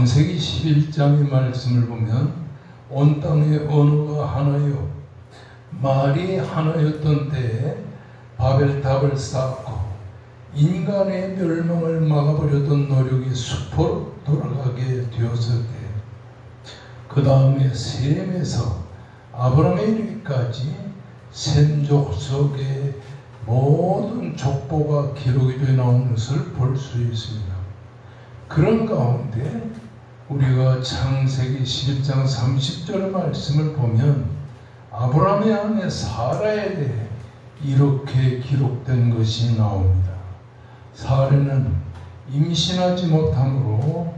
창세기 11장의 말씀을 보면 온 땅의 언어가 하나요 말이 하나였던 때에 바벨탑을 쌓고 인간의 멸망을 막아보려던 노력이 수포로 돌아가게 되었을 때 그 다음에 셈에서 아브라함에 이르기까지 셈 족속의 모든 족보가 기록이 되어 나오는 것을 볼 수 있습니다. 그런 가운데 우리가 창세기 11장 30절의 말씀을 보면 아브라함의 아내 사라에 대해 이렇게 기록된 것이 나옵니다. 사라는 임신하지 못함으로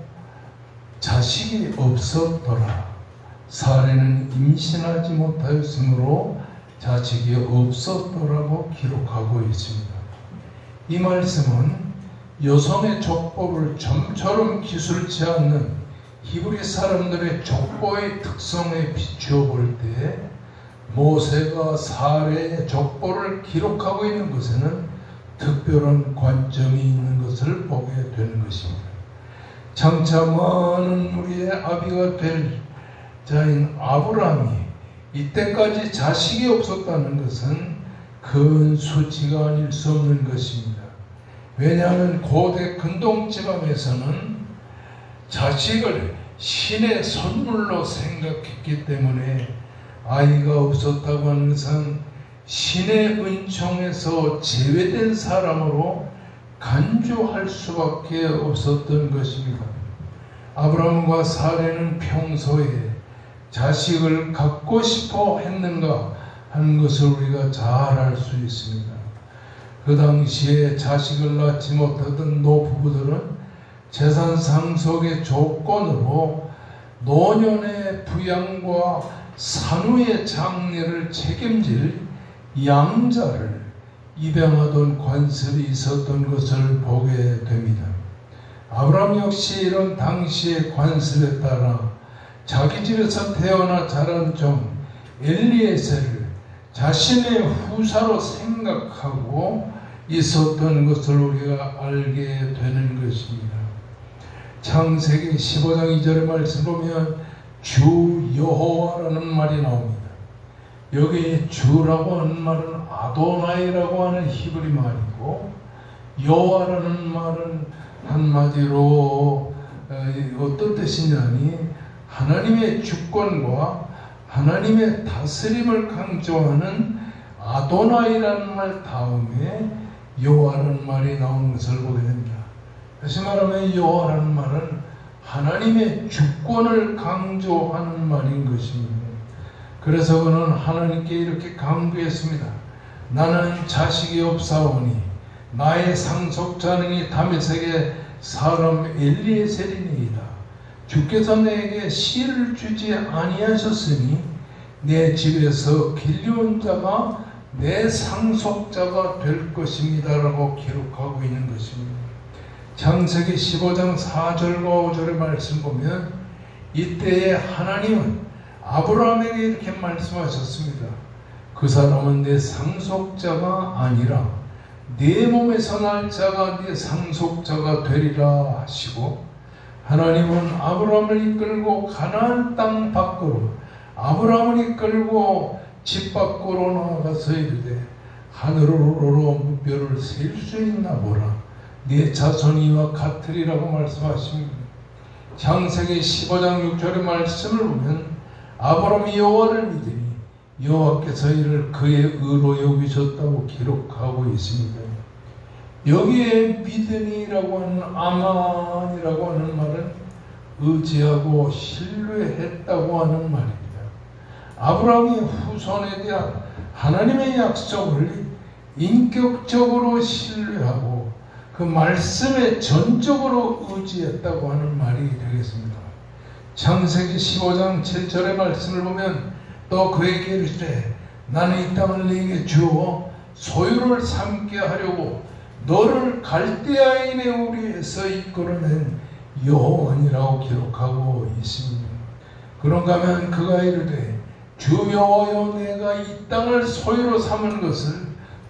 자식이 없었더라. 사라는 임신하지 못하였으므로 자식이 없었더라고 기록하고 있습니다. 이 말씀은 여성의 족보를 좀처럼 기술치 않는 히브리 사람들의 족보의 특성에 비추어 볼 때 모세가 사라의 족보를 기록하고 있는 것에는 특별한 관점이 있는 것을 보게 되는 것입니다. 장차 많은 무리의 아비가 될 자인 아브라함이 이때까지 자식이 없었다는 것은 큰 수치가 아닐 수 없는 것입니다. 왜냐하면 고대 근동 지방에서는 자식을 신의 선물로 생각했기 때문에 아이가 없었다고 하는 것은 신의 은총에서 제외된 사람으로 간주할 수밖에 없었던 것입니다. 아브라함과 사라는 평소에 자식을 갖고 싶어 했는가 하는 것을 우리가 잘 알 수 있습니다. 그 당시에 자식을 낳지 못하던 노부부들은 재산 상속의 조건으로 노년의 부양과 산후의 장례를 책임질 양자를 입양하던 관습이 있었던 것을 보게 됩니다. 아브라함 역시 이런 당시의 관습에 따라 자기 집에서 태어나 자란 종 엘리에셀을 자신의 후사로 생각하고 있었던 것을 우리가 알게 되는 것입니다. 창세기 15장 2절의 말씀 보면 주 여호와라는 말이 나옵니다. 여기 주라고 하는 말은 아도나이라고 하는 히브리 말이고 여호와라는 말은 한마디로 어떤 뜻이냐니 하나님의 주권과 하나님의 다스림을 강조하는 아도나이라는 말 다음에 여호와라는 말이 나오는 것을 보게 됩니다. 다시 말하면 여호와라는 말은 하나님의 주권을 강조하는 말인 것입니다. 그래서 그는 하나님께 이렇게 강구했습니다. 나는 자식이 없사오니 나의 상속자는 이 다메섹의 사람 엘리에셀이니이다. 주께서 내게 씨를 주지 아니하셨으니 내 집에서 길려온 자가 내 상속자가 될 것입니다 라고 기록하고 있는 것입니다. 창세기 15장 4절과 5절의 말씀 보면 이때에 하나님은 아브라함에게 이렇게 말씀하셨습니다. 그 사람은 내 상속자가 아니라 네 몸에서 날 자가 네 상속자가 되리라 하시고 하나님은 아브라함을 이끌고 가나안 땅 밖으로 아브라함을 이끌고 집 밖으로 나가서 이르되 하늘으로 무뼈를 셀 수 있나 보라 네 자손이 이와 같으리라고 말씀하십니다. 창세기 15장 6절의 말씀을 보면 아브라함이 여호와를 믿으니 여호와께서 이를 그의 의로 여기셨다고 기록하고 있습니다. 여기에 믿으니라고 하는 아만이라고 하는 말은 의지하고 신뢰했다고 하는 말입니다. 아브라함이 후손에 대한 하나님의 약속을 인격적으로 신뢰하고 그 말씀에 전적으로 의지했다고 하는 말이 되겠습니다. 창세기 15장 7절의 말씀을 보면 또 그에게 이르시되 나는 이 땅을 네게 주어 소유를 삼게 하려고 너를 갈대아인의 우리에서 이끌어낸 여호와니라고 기록하고 있습니다. 그런가 하면 그가 이르되 주 여호와여 내가 이 땅을 소유로 삼은 것을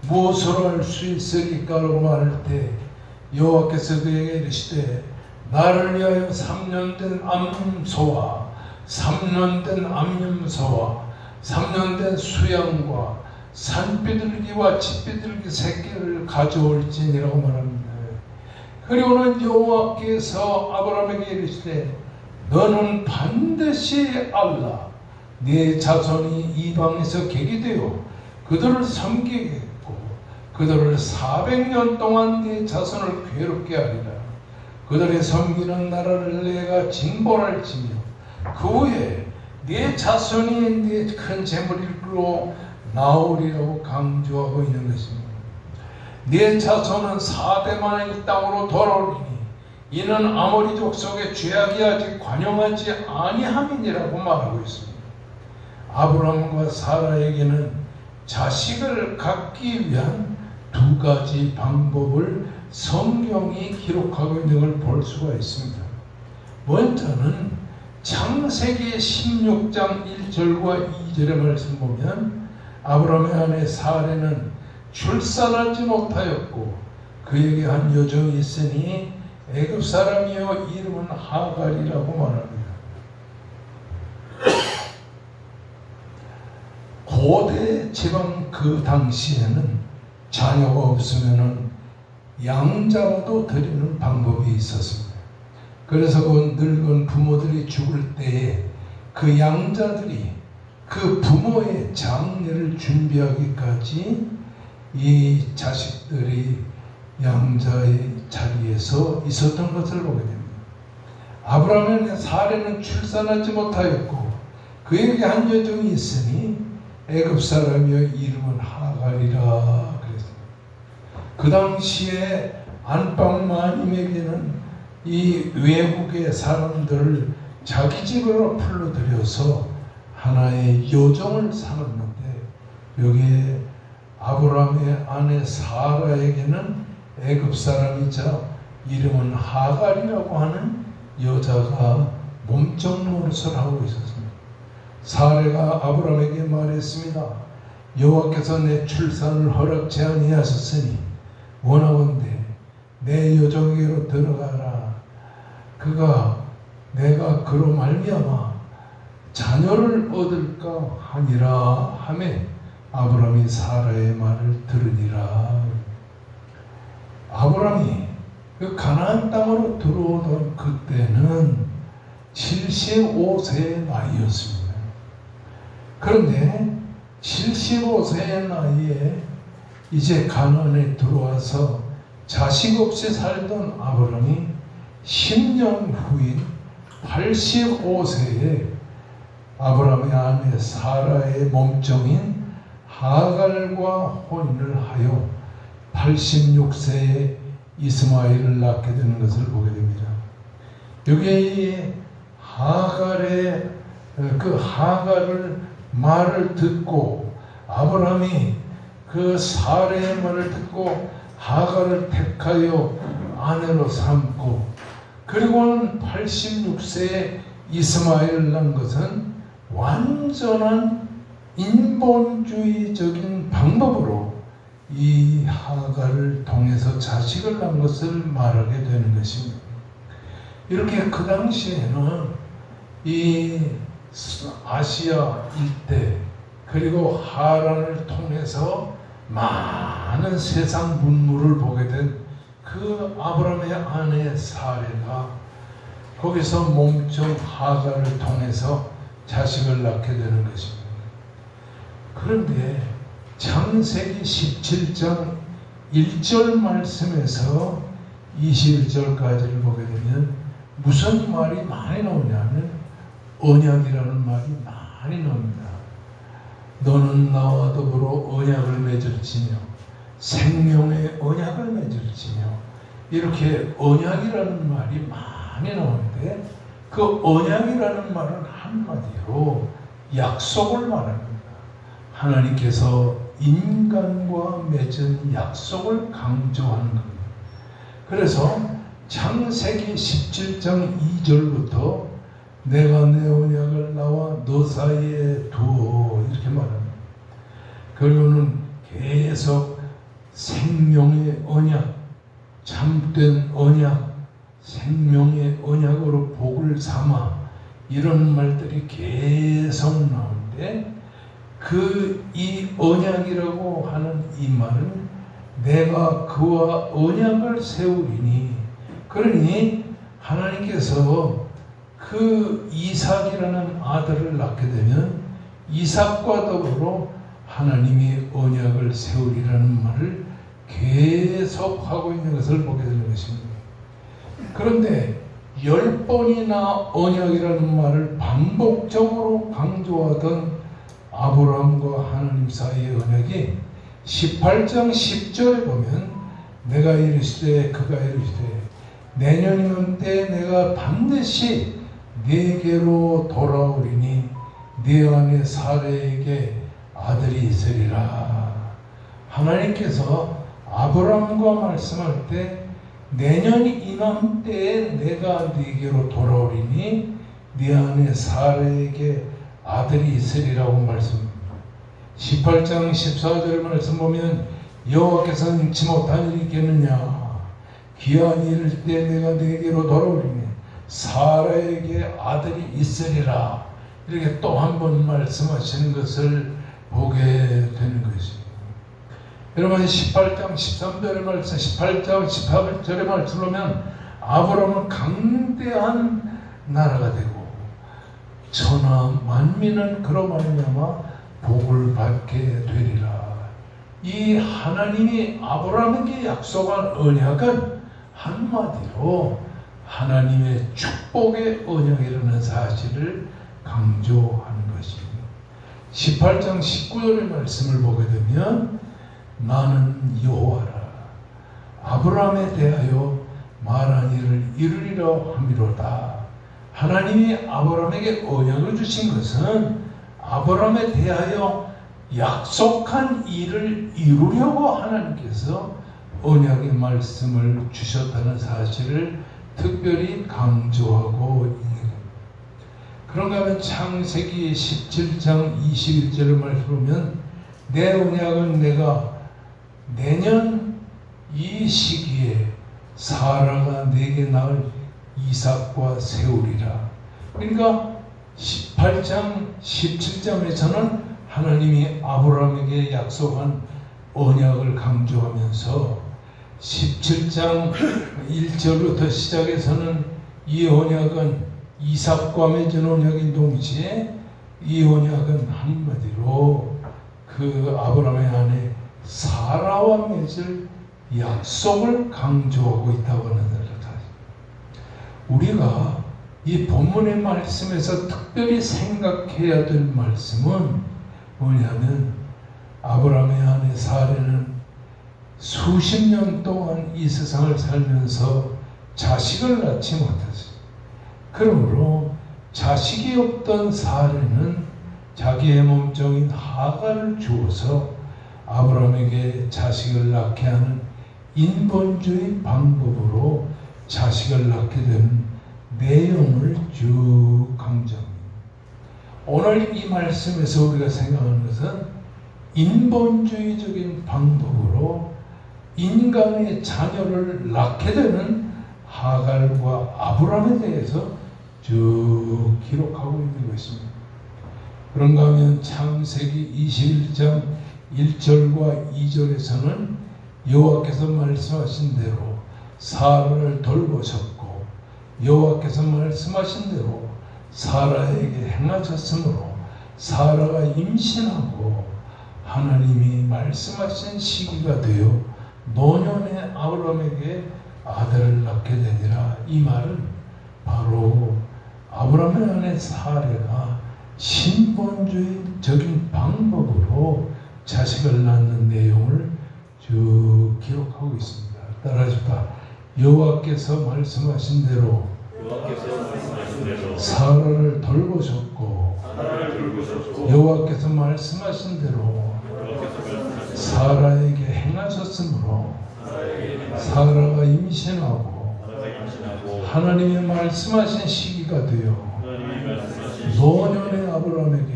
무엇으로 할 수 있으리까 라고 말할 때 여호와께서 그에게 이르시되 나를 위하여 3년 된 암소와 3년 된 암염소와 3년 된 수양과 산비둘기와 집비둘기 새끼를 가져올지니라고 말합니다. 그리고는 여호와께서 아브라함에게 이르시되 너는 반드시 알라. 네 자손이 이방에서 객이 되어 그들을 섬기겠고 그들을 400년 동안 네 자손을 괴롭게 하리라. 그들의 섬기는 나라를 내가 징벌할지며 그 후에 네 자손이 네 큰 재물로 나오리라고 강조하고 있는 것입니다. 네 자손은 4대 만에 이 땅으로 돌아오리니 이는 아모리족 속에 죄악이 아직 관영하지 아니함이니라고 말하고 있습니다. 아브라함과 사라에게는 자식을 갖기 위한 두 가지 방법을 성경이 기록하고 있는 걸 볼 수가 있습니다. 먼저는 창세기 16장 1절과 2절의 말씀 보면 아브라함의 아내 사레는 출산하지 못하였고 그에게 한 여종이 있으니 애굽 사람이요 이름은 하갈이라고 말합니다. 고대 지방 그 당시에는 자녀가 없으면은 양자라도 드리는 방법이 있었습니다. 그래서 그 늙은 부모들이 죽을 때에 그 양자들이 그 부모의 장례를 준비하기까지 이 자식들이 양자의 자리에서 있었던 것을 보게 됩니다. 아브라함의 사례는 출산하지 못하였고 그에게 한 여종이 있으니 애굽 사람이여 이름은 하갈이라 그랬습니다. 그 당시에 안방 마님에게는 이 외국의 사람들을 자기 집으로 불러들여서 하나의 여종을 삼았는데 여기에 아브라함의 아내 사라에게는 애굽 사람이자 이름은 하갈이라고 하는 여자가 몸종 노릇을 하고 있었습니다. 사라가 아브라함에게 말했습니다. 여호와께서 내 출산을 허락치 아니하셨으니 원하건대 내 여종에게로 들어가라. 그가 내가 그로 말미암아 자녀를 얻을까 하니라 하매 아브라함이 사라의 말을 들으니라. 아브라함이 그 가나안 땅으로 들어오던 그때는 75세의 나이였습니다. 그런데 75세의 나이에 이제 가나안에 들어와서 자식 없이 살던 아브라함이 10년 후인 85세에 아브라함의 아내 사라의 몸종인 하갈과 혼인을 하여 86세에 이스마엘을 낳게 되는 것을 보게 됩니다. 여기에 하갈의 그 하갈을 말을 듣고 아브라함이 그 사라의 말을 듣고 하갈을 택하여 아내로 삼고 그리고는 86세에 이스마엘을 낳은 것은 완전한 인본주의적인 방법으로 이 하갈을 통해서 자식을 낳은 것을 말하게 되는 것입니다. 이렇게 그 당시에는 이 아시아 일대 그리고 하란을 통해서 많은 세상 문물을 보게 된 그 아브라함의 아내 사레가 거기서 몸종 하갈을 통해서 자식을 낳게 되는 것입니다. 그런데 창세기 17장 1절 말씀에서 21절까지를 보게 되면 무슨 말이 많이 나오냐면 언약이라는 말이 많이 나옵니다. 너는 나와 더불어 언약을 맺을지며 생명의 언약을 맺을지며 이렇게 언약이라는 말이 많이 나오는데 그 언약이라는 말은 한마디로 약속을 말합니다. 하나님께서 인간과 맺은 약속을 강조하는 겁니다. 그래서 창세기 17장 2절부터 내가 내 언약을 나와 너 사이에 두어 이렇게 말합니다. 그리고는 계속 생명의 언약, 참된 언약, 생명의 언약으로 복을 삼아 이런 말들이 계속 나오는데 이 언약이라고 하는 이 말은 내가 그와 언약을 세우리니 그러니 하나님께서 그 이삭이라는 아들을 낳게 되면 이삭과 더불어 하나님이 언약을 세우리라는 말을 계속 하고 있는 것을 보게 되는 것입니다. 그런데 10번이나 언약이라는 말을 반복적으로 강조하던 아브라함과 하나님 사이의 언약이 18장 10절에 보면 내가 이르시되 그가 이르시되 내년이면 때 내가 반드시 네게로 돌아오리니 네 안에 사레에게 아들이 있으리라. 하나님께서 아브라함과 말씀할 때 내년 이맘때에 내가 네게로 돌아오리니 네 안에 사레에게 아들이 있으리라고 말씀합니다. 18장 14절 말씀 보면 여호와께서 능치 못한 일이 있겠느냐 기한이 이를 때 내가 네게로 돌아오리니 사라에게 아들이 있으리라. 이렇게 또 한 번 말씀하시는 것을 보게 되는 것입니다. 여러분 18장 13절의 말씀 18장 18절의 말씀을 보면 아브라함은 강대한 나라가 되고 천하 만민은 그로 말미암아 복을 받게 되리라. 이 하나님이 아브라함에게 약속한 언약은 한마디로 하나님의 축복의 언약이라는 사실을 강조하는 것입니다. 18장 19절의 말씀을 보게 되면 나는 여호와라 아브라함에 대하여 말한 일을 이루리라 함이로다. 하나님이 아브라함에게 언약을 주신 것은 아브라함에 대하여 약속한 일을 이루려고 하나님께서 언약의 말씀을 주셨다는 사실을 특별히 강조하고 있는 겁니다. 그런가 하면 창세기 17장 21절의 말씀을 보면 내 언약은 내가 내년 이 시기에 사라가 내게 낳을 이삭과 세우리라. 그러니까 18장 17장에서는 하나님이 아브라함에게 약속한 언약을 강조하면서 17장 1절부터 시작해서는 이 언약은 이삭과 맺은 언약인 동시에 이 언약은 한마디로 그 아브라함의 아내 사라와 맺을 약속을 강조하고 있다고 하는 것입니다. 우리가 이 본문의 말씀에서 특별히 생각해야 될 말씀은 뭐냐면 아브라함의 아내 사라는 수십 년 동안 이 세상을 살면서 자식을 낳지 못했어요. 그러므로 자식이 없던 사라는 자기의 몸종인 하갈을 주어서 아브라함에게 자식을 낳게 하는 인본주의 방법으로 자식을 낳게 된 내용을 쭉 강조합니다. 오늘 이 말씀에서 우리가 생각하는 것은 인본주의적인 방법으로 인간의 자녀를 낳게 되는 하갈과 아브라함에 대해서 쭉 기록하고 있는 것입니다. 그런가 하면 창세기 21장 1절과 2절에서는 여호와께서 말씀하신 대로 사라를 돌보셨고 여호와께서 말씀하신 대로 사라에게 행하셨으므로 사라가 임신하고 하나님이 말씀하신 시기가 되어 노년의 아브라함에게 아들을 낳게 되니라. 이 말은 바로 아브라함의 아내 사라가 신본주의적인 방법으로 자식을 낳는 내용을 쭉 기록하고 있습니다. 따라합시다. 여호와께서 말씀하신 대로 사라를 돌보셨고 여호와께서 말씀하신 대로 사라에게 행하셨으므로 사라가 임신하고 하나님의 말씀하신 시기가 되어 노년의 아브라함에게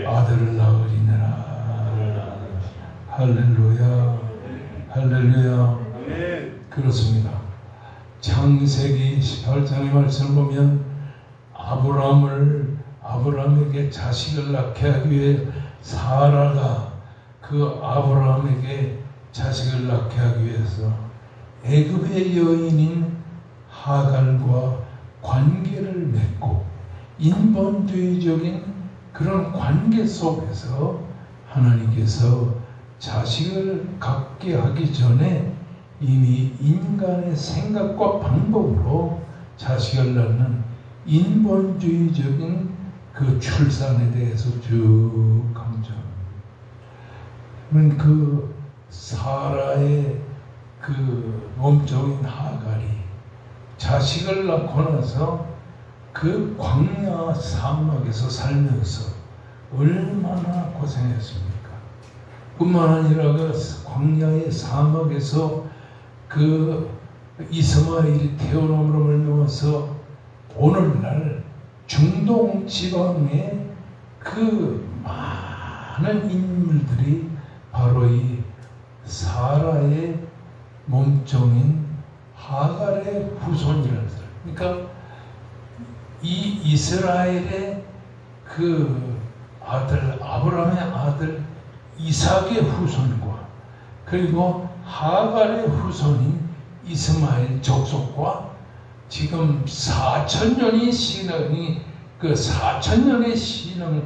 아들을 낳으리니라. 할렐루야, 할렐루야. 그렇습니다. 창세기 18장의 말씀을 보면 아브라함에게 자식을 낳게 하기 위해 사라가 그 아브라함에게 자식을 낳게 하기 위해서 애굽의 여인인 하갈과 관계를 맺고 인본주의적인 그런 관계 속에서 하나님께서 자식을 갖게 하기 전에 이미 인간의 생각과 방법으로 자식을 낳는 인본주의적인 그 출산에 대해서 쭉 강조합니다. 그 사라의 그 몸종인 하갈이 자식을 낳고 나서 그 광야 사막에서 살면서 얼마나 고생했습니까? 뿐만 아니라 그 광야의 사막에서 그 이스마엘이 태어남으로 말미암아서 오늘날 중동 지방의 그 많은 인물들이 바로 이 사라의 몸종인 하갈의 후손이라는 사람. 그러니까 이 이스라엘의 그 아들 아브라함의 아들 이삭의 후손과 그리고 하갈의 후손인 이스마엘 족속과 지금 4,000년의 신앙이 그 4,000년의 신앙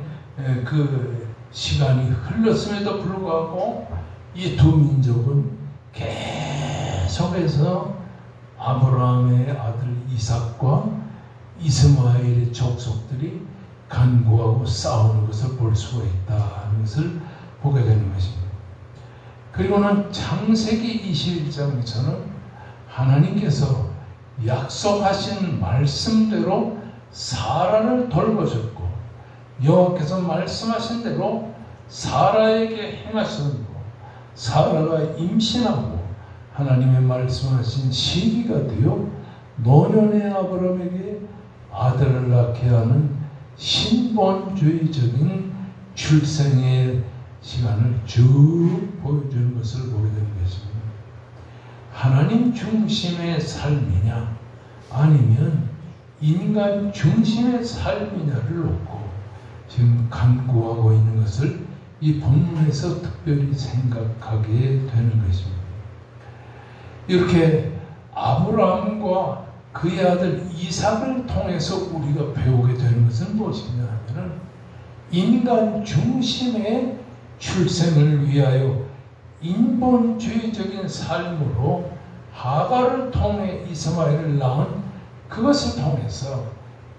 그 시간이 흘렀음에도 불구하고 이 두 민족은 계속해서 아브라함의 아들 이삭과 이스마엘의 족속들이 간구하고 싸우는 것을 볼 수가 있다는 것을 보게 되는 것입니다. 그리고는 창세기 21장에서는 하나님께서 약속하신 말씀대로 사라를 돌보셨고 여호와께서 말씀하신 대로 사라에게 행하셨고 사라가 임신하고 하나님의 말씀하신 시기가 되어 노년의 아브라함에게 아들을 낳게 하는 신본주의적인 출생의 시간을 쭉 보여주는 것을 보게 되는 것입니다. 하나님 중심의 삶이냐 아니면 인간 중심의 삶이냐를 놓고 지금 간구하고 있는 것을 이 본문에서 특별히 생각하게 되는 것입니다. 이렇게 아브라함과 그의 아들 이삭을 통해서 우리가 배우게 되는 것은 무엇이냐 하면 인간 중심의 출생을 위하여 인본주의적인 삶으로 하갈을 통해 이스마엘을 낳은 그것을 통해서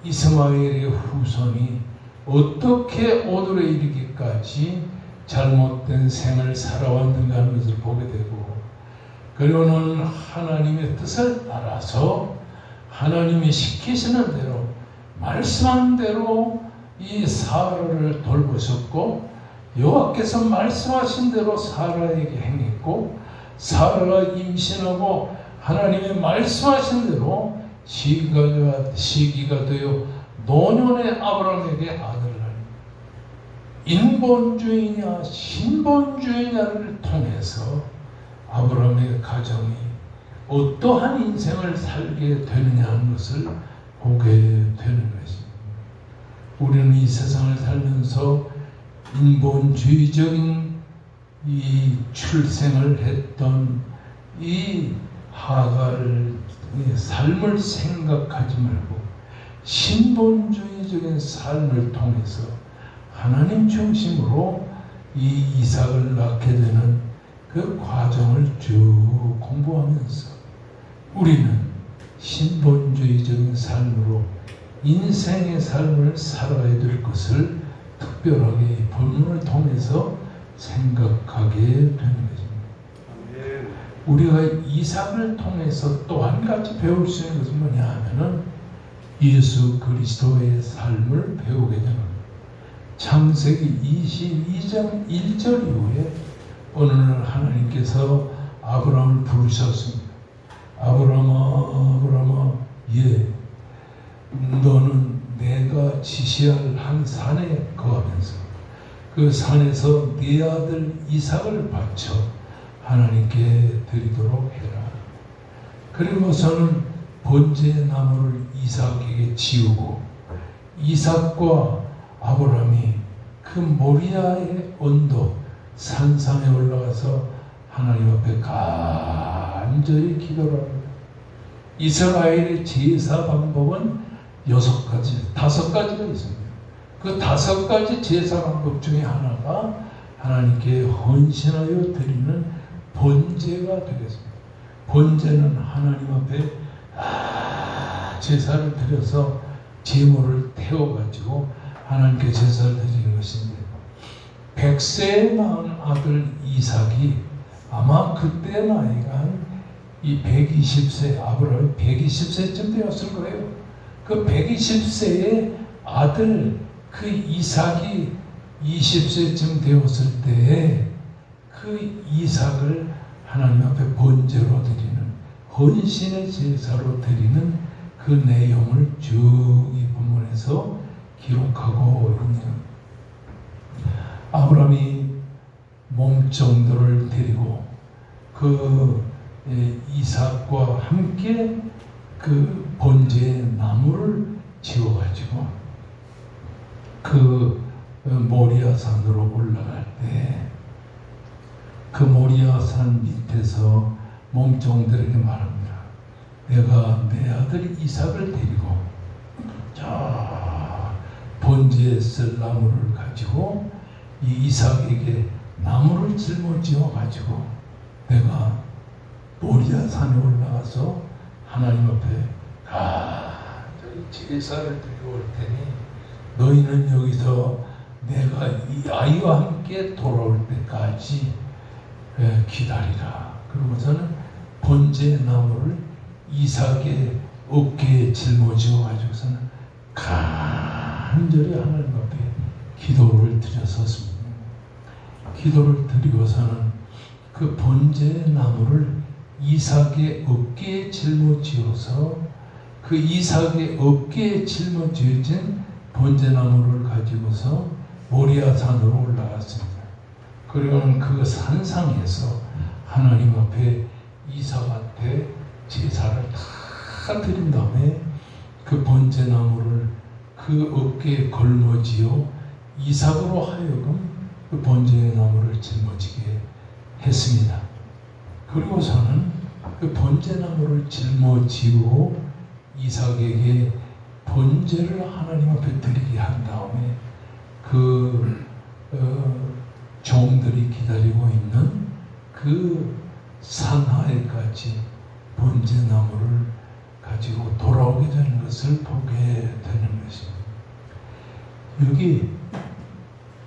이스마엘의 후손이 어떻게 오늘에 이르기까지 잘못된 생을 살아왔는가 하는 것을 보게 되고 그리고는 하나님의 뜻을 따라서 하나님이 시키시는 대로 말씀한 대로 이 사라를 돌보셨고 여호와께서 말씀하신 대로 사라에게 행했고 사라가 임신하고 하나님의 말씀하신 대로 시기가 되어 노년의 아브라함에게 아들을 낳는 인본주의냐 신본주의냐를 통해서 아브라함의 가정이 어떠한 인생을 살게 되느냐 하는 것을 보게 되는 것입니다. 우리는 이 세상을 살면서 인본주의적인 이 출생을 했던 이 하갈의 삶을 생각하지 말고 신본주의적인 삶을 통해서 하나님 중심으로 이 이삭을 낳게 되는 그 과정을 쭉 공부하면서 우리는 신본주의적인 삶으로 인생의 삶을 살아야 될 것을 특별하게 이 본문을 통해서 생각하게 되는 것입니다. 우리가 이삭을 통해서 또 한 가지 배울 수 있는 것은 뭐냐 하면은 예수 그리스도의 삶을 배우게 되는 겁니다. 창세기 22장 1절 이후에 어느 날 하나님께서 아브라함을 부르셨습니다. 아브라함아, 예, 너는 내가 지시할 한 산에 거하면서 그 산에서 네 아들 이삭을 바쳐 하나님께 드리도록 해라. 그리고서는 번제의 나무를 이삭에게 지우고 이삭과 아브라함이 그 모리아의 언덕 산상에 올라가서 하나님 앞에 간절히 기도를 합니다. 이스라엘의 제사 방법은 6가지, 5가지가 있습니다. 그 5가지 제사 방법 중에 하나가 하나님께 헌신하여 드리는 번제가 되겠습니다. 번제는 하나님 앞에 제사를 드려서 제물을 태워가지고 하나님께 제사를 드리는 것인데 100세에 낳은 아들 이삭이 아마 그때 나이가 이 120세, 아브라함이 120세쯤 되었을 거예요. 그 120세의 아들 그 이삭이 20세쯤 되었을 때에 그 이삭을 하나님 앞에 번제로 드리는 헌신의 제사로 드리는 그 내용을 쭉 이 본문에서 기록하고 있는 아브라함이 몸종들을 데리고 그 이삭과 함께 그 번제의 나무를 지어가지고 그 모리아산으로 올라갈 때 그 모리아산 밑에서 몸종들에게 말합니다. 내가 내 아들 이삭을 데리고 저 번제에 쓸 나무를 가지고 이 이삭에게 나무를 짊어지어 가지고 내가 모리아산에 올라가서 하나님 앞에 간절히 제사를 드리고 올 테니 너희는 여기서 내가 이 아이와 함께 돌아올 때까지 기다리라. 그러고서는 번제의 나무를 이삭의 어깨에 짊어지어 가지고서는 간절히 하나님 앞에 기도를 드렸었습니다. 기도를 드리고서는 그 번제의 나무를 이삭의 어깨에 짊어지어서 그 이삭의 어깨에 짊어지어진 번제나무를 가지고서 모리아산으로 올라갔습니다. 그리고는 그 산상에서 하나님 앞에 이삭한테 제사를 다 드린 다음에 그 번제나무를 그 어깨에 걸머지어 이삭으로 하여금 그 번제의 나무를 짊어지게 했습니다. 그리고서는 그 번제나무를 짊어지고 이삭에게 번제를 하나님 앞에 드리게 한 다음에 그 종들이 기다리고 있는 그 산하에까지 번제나무를 가지고 돌아오게 되는 것을 보게 되는 것입니다. 여기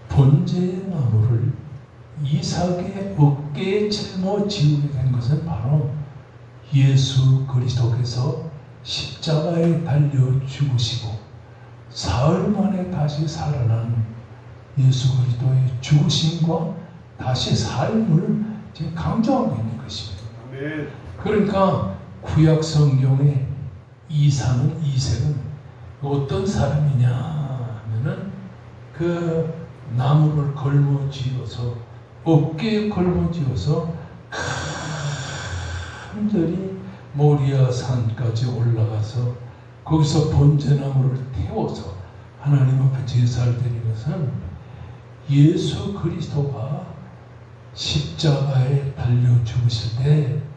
번제의 나무를 이삭의 어깨에 짊어지게 된 것은 바로 예수 그리스도께서 십자가에 달려 죽으시고 사흘 만에 다시 살아난 예수 그리스도의 죽으심과 다시 삶을 지금 강조하고 있는 것입니다. 아멘. 그러니까 구약 성경의 이색은 어떤 사람이냐 하면은 그 나무를 걸머쥐어서 어깨에 걸머쥐어서 간절히 모리아산까지 올라가서 거기서 번제나무를 태워서 하나님 앞에 제사를 드리는 것은 예수 그리스도가 십자가에 달려 죽으실 때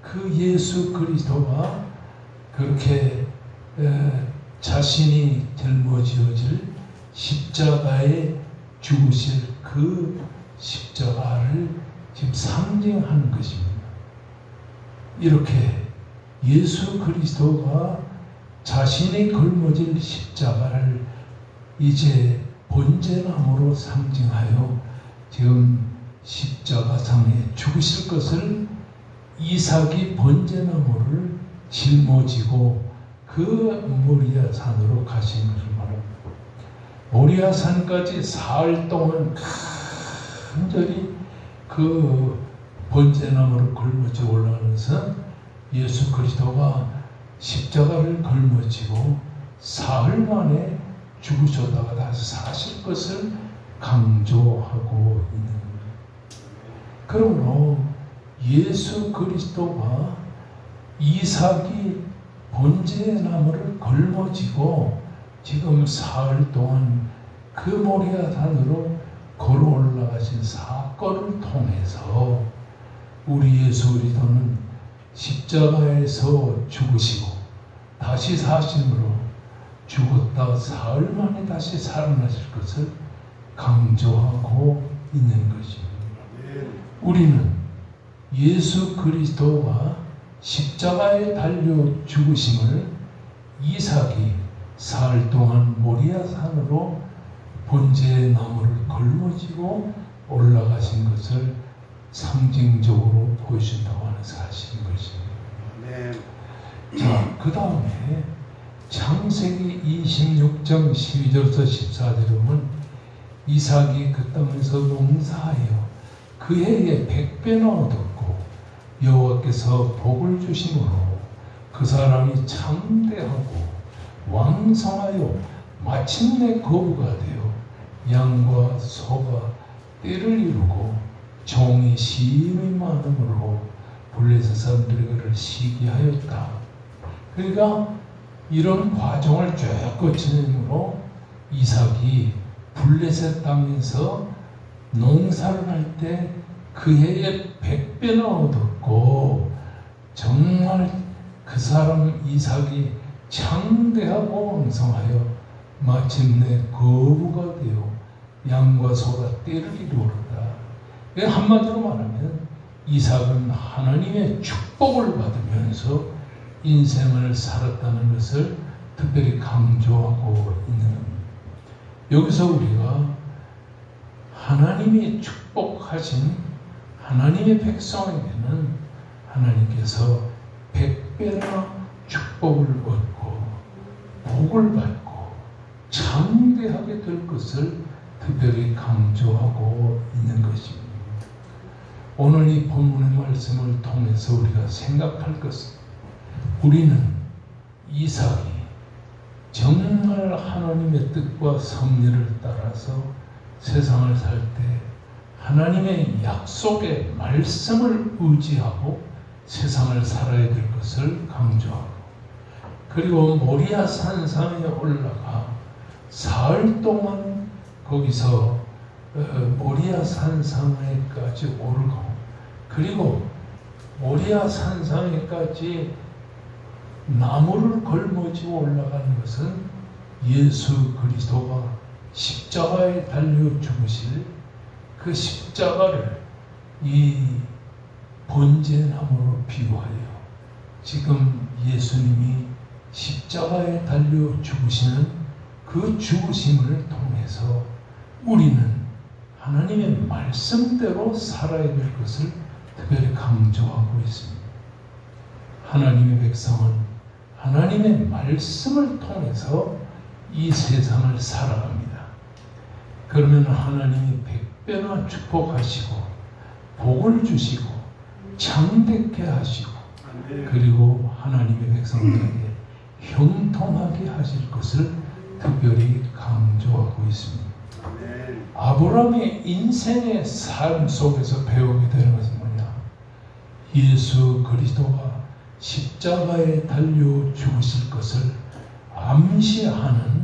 그 예수 그리스도가 그렇게 자신이 짊어지어질 십자가에 죽으실 그 십자가를 지금 상징하는 것입니다. 이렇게 예수 그리스도가 자신이 걸머질 십자가를 이제 번제나무로 상징하여 지금 십자가상에 죽으실 것을 이삭이 번제나무를 짊어지고 그 모리아산으로 가신 것을 말합니다. 모리아산까지 사흘 동안 간절히 그 번제나무를 걸머쥐어 올라가는 것은 예수 그리스도가 십자가를 걸머쥐고 사흘 만에 죽으셨다가 다시 사실 것을 강조하고 있는 겁니다. 그러므로 예수 그리스도가 이삭이 번제의 나무를 걸머지고 지금 사흘 동안 그 모리아 산으로 걸어 올라가신 사건을 통해서 우리 예수 그리스도는 십자가에서 죽으시고 다시 사심으로 죽었다 사흘 만에 다시 살아나실 것을 강조하고 있는 것입니다. 우리는 예수 그리스도가 십자가에 달려 죽으심을 이삭이 사흘 동안 모리아 산으로 번제의 나무를 걸머지고 올라가신 것을 상징적으로 보여준다고 하는 사실인 것입니다. 자, 그 다음에 창세기 26장 12절부터 14절에 보면 이삭이 그 땅에서 농사하여 그 해에 100배나 얻었고 여호와께서 복을 주심으로 그 사람이 창대하고 왕성하여 마침내 거부가 되어 양과 소가 떼를 이루고 종이 심히 많음으로 블레셋 사람들이 그를 시기하였다. 그러니까 이런 과정을 쭉 거치므로 이삭이 블레셋 땅에서 농사를 할 때 그 해에 100배나 얻었고 정말 그 사람 이삭이 창대하고 왕성하여 마침내 거부가 되어 양과 소가 떼를 이루었다. 한마디로 말하면 이삭은 하나님의 축복을 받으면서 인생을 살았다는 것을 특별히 강조하고 있는 겁니다. 여기서 우리가 하나님이 축복하신 하나님의 백성에게는 하나님께서 100배나 축복을 얻고 복을 받고 창대하게 될 것을 특별히 강조하고 있는 것입니다. 오늘 이 본문의 말씀을 통해서 우리가 생각할 것은 우리는 이삭이 정말 하나님의 뜻과 섭리를 따라서 세상을 살 때 하나님의 약속의 말씀을 의지하고 세상을 살아야 될 것을 강조하고 그리고 모리아 산상에 올라가 사흘 동안 거기서 모리아 산상에까지 오르고 그리고 모리아 산상에까지 나무를 걸머지고 올라가는 것은 예수 그리스도가 십자가에 달려 죽으실 그 십자가를 이 번제나무로 비유하여 지금 예수님이 십자가에 달려 죽으시는 그 죽으심을 통해서 우리는 하나님의 말씀대로 살아야 될 것을 특별히 강조하고 있습니다. 하나님의 백성은 하나님의 말씀을 통해서 이 세상을 살아갑니다. 그러면 하나님이 100배나 축복하시고 복을 주시고 창대케 하시고 그리고 하나님의 백성들에게 형통하게 하실 것을 특별히 강조하고 있습니다. 아브라함의 인생의 삶 속에서 배우게 되는 것은 뭐냐? 예수 그리스도가 십자가에 달려 죽으실 것을 암시하는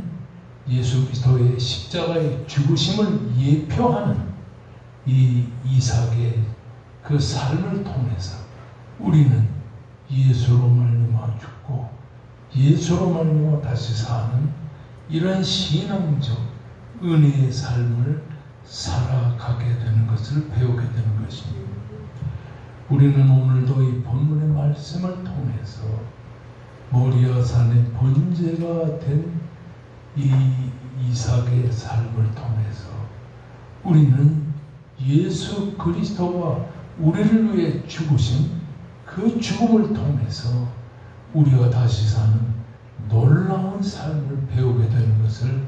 예수 그리스도의 십자가의 죽으심을 예표하는 이 이삭의 그 삶을 통해서 우리는 예수로 말미암아 죽고 예수로 말미암아 다시 사는 이런 신앙적 은혜의 삶을 살아가게 되는 것을 배우게 되는 것입니다. 우리는 오늘도 이 본문의 말씀을 통해서 모리아 산의 번제가 된 이 이삭의 삶을 통해서 우리는 예수 그리스도가 우리를 위해 죽으신 그 죽음을 통해서 우리가 다시 사는 놀라운 삶을 배우게 되는 것을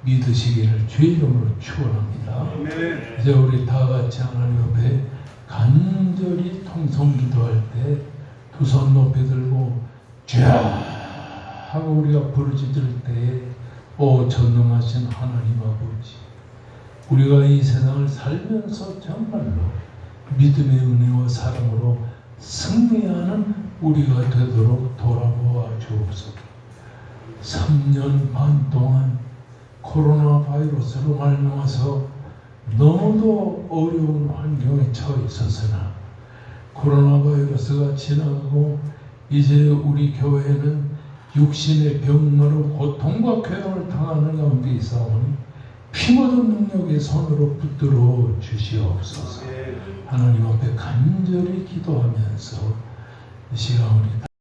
믿으시기를 주의 이름으로 축원합니다. 이제 우리 다 같이 하나님 옆에 간절히 통성 기도할 때 두 손 높이 들고 쫙 하고 우리가 부르짖을 때에 오 전능하신 하나님 아버지, 우리가 이 세상을 살면서 정말로 믿음의 은혜와 사랑으로 승리하는 우리가 되도록 돌아보아 주옵소서. 3년 반 동안 코로나 바이러스로 말미암아서 너무도 어려운 환경에 처해 있었으나 코로나 바이러스가 지나가고 이제 우리 교회는 육신의 병마로 고통과 괴로움을 당하는 가운데 있사오니 피 묻은 능력의 손으로 붙들어 주시옵소서. 하나님 앞에 간절히 기도하면서 이 시간 우리